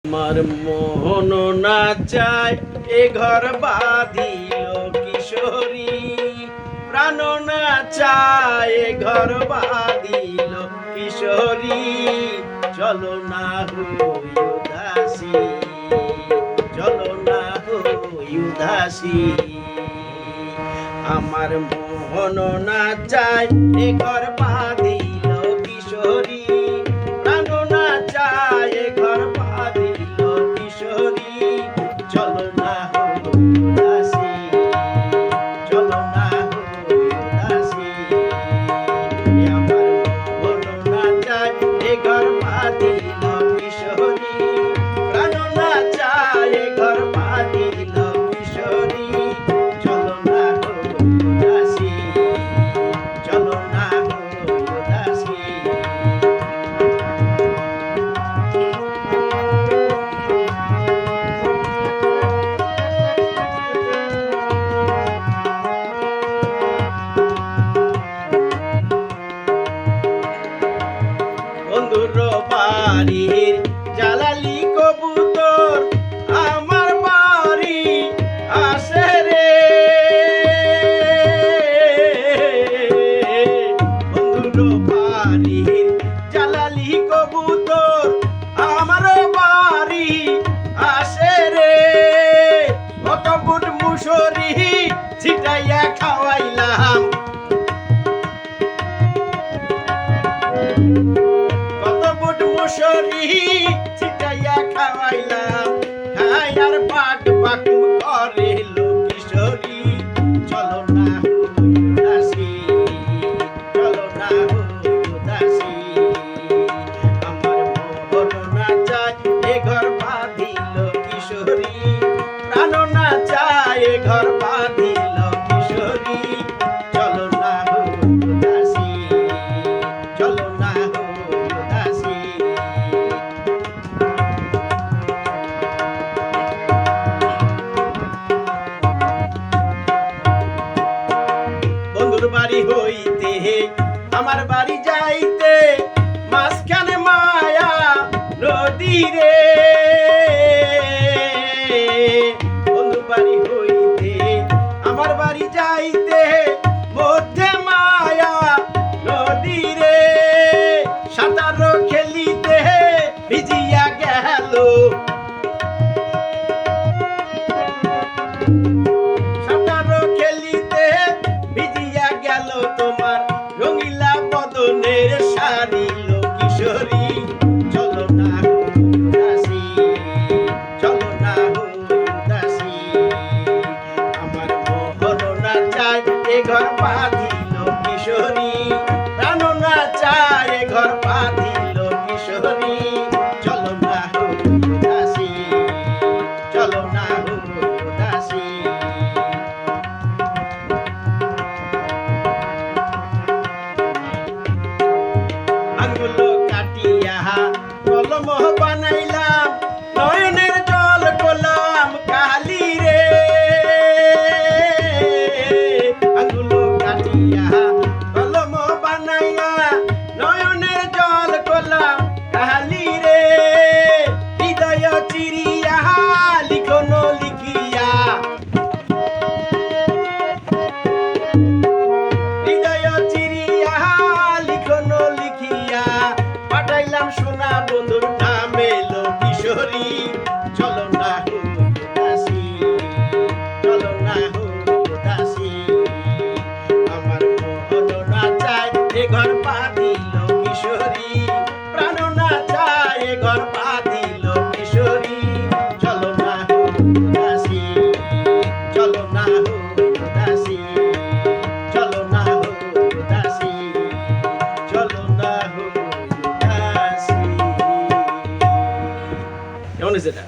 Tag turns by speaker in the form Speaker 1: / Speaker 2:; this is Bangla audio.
Speaker 1: আমার মোহন না চায় এ ঘর বাঁধিল কিশোরী, প্রাণ না চায় এ ঘর বাঁধিল কিশোরী। চলো না হই উদাসী, চলো না হই উদাসী। আমার মোহন না চায় এ ঘর বাঁধিল কিশোরী, প্রাণ না চায় এ ঘর বাঁধিল কিশোরী। চলো না হই উদাসী, চলো না হই উদাসী। আমার মোহন না চায় এ ঘর বাঁধিল কিশোরী, প্রাণ না চায় এ ঘর বাঁধিল কিশোরী। চলো না হই উদাসী, চলো না হই উদাসী। বন্ধুর বাড়ির জালালি কবুতর আমার বাড়ি আসে রে। বন্ধুর বাড়ির জালালি কবুতর আমার বাড়ি আসে রে। কত বুট মুসরি ছিটাইয়া খাওয়াইলাম, কত বুট মুসরি ছিটাইয়া খাওয়াইলাম, খাইয়ার পাট পাকু করে কিশোরী। চলো না হই উদাসী, চলো না হই উদাসী। আমার মোহন না চায় এ ঘর বাঁধিল কিশোরী, প্রাণ না চায় এ ঘর বাঁধিল কিশোরী। চলো না হই উদাসী, চলো না হই উদাসী। বন্ধুর বাড়ি হইতে আমার বাড়ি যাইতে মাঝখানে মায়া নদী রে। বন্ধুর বাড়ি হইতে আমার বাড়ি যাইতে মধ্যে মায়া নদী রে। সাঁতার খেলিতে ভিজিয়া গেল, সাঁতার খেলিতে ভিজিয়া গেল তোমার রঙিলা বদনের সারিল কিশোরী। চলো না হই উদাসী, চলো না হই উদাসী। আমার মোহন না চায় এ ঘর বাঁধিল কিশোরী, প্রাণ না চায় এ ঘর বাঁধিল কিশোরী। চলো না হই উদাসী, চলো না হই উদাসী। আঙ্গুল কাটিয়া কলম বানাইলাম, নয়নের জল গোলাম কালি রে। আঙ্গুল কাটিয়া কলম বানাইয়া নয়নের জল গোলাম কালি রে। হৃদয় চিরিয়া লিখন লিখিয়া, হৃদয় চিরিয়া লিখন লিখিয়া পাঠাইলাম সোনা বন্ধুর নামে লো কিশোরী। চলো না হই উদাসী, চলো না হই উদাসী। আমার মোহন না চায় এ ঘর বাঁধিল কিশোরী, প্রাণ না চায় এ ঘর বাঁধিল কিশোরী। চলো না হই উদাসী, চলো না হই উদাসী, চলো না হই উদাসী, চলো না হই উদাসী। কেমন হয়েছে এটা?